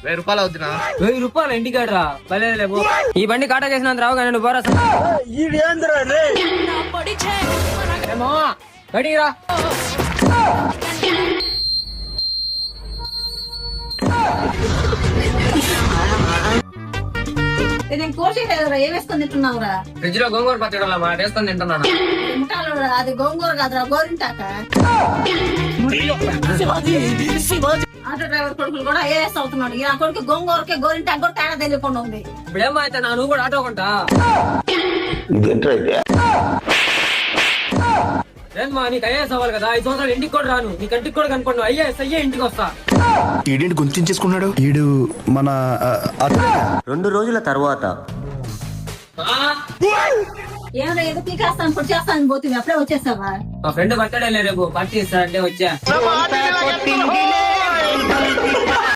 1000 అవుతున్నా. 1000 రూపాయలు ఇంటికాడ రా లేవు. ఈ బండి కాటా చేసినంత రావు కానీ నువ్వు పోరా బయటికి రా. నేను కోసేటరా ఏమేసుకొని తింటున్నావురా? ఫ్రిడ్జ్ లో గోంగూర పచ్చడి మాట వేసుకొని తింటున్నాను. అది గోంగూర కాదురా, గోరింటాక. ఆటో డ్రైవర్ కొడుకులు కూడా ఏఎస్ అవుతున్నాడు. ఇలా కొడుకు గోంగూరకే గోరింటాక కూడా తేడా తెలియకుండా ఉంది. ఇప్పుడేమో అయితే నువ్వు కూడా ఆటో కొంటా ఏమా? నీకు ఐఏఎస్ అవ్వాలి కదా, 5 సంవత్సరాలు ఇంటికి కూడా రాను, నీ కంటికి కూడా కనుకోండి. ఐఏఎస్ అయ్యే ఇంటికి వస్తా. ఈడేంటి గుర్తించేసుకున్నాడు? ఈడు మన 2 రోజుల తర్వాత ఏమైనా ఏదో పీకేస్తాను ఇప్పుడు చేస్తాను పోతుంది. అప్పుడే వచ్చేసావా? మా ఫ్రెండ్ బర్త్డే రేపు పార్టీ ఇస్తానంటే వచ్చా.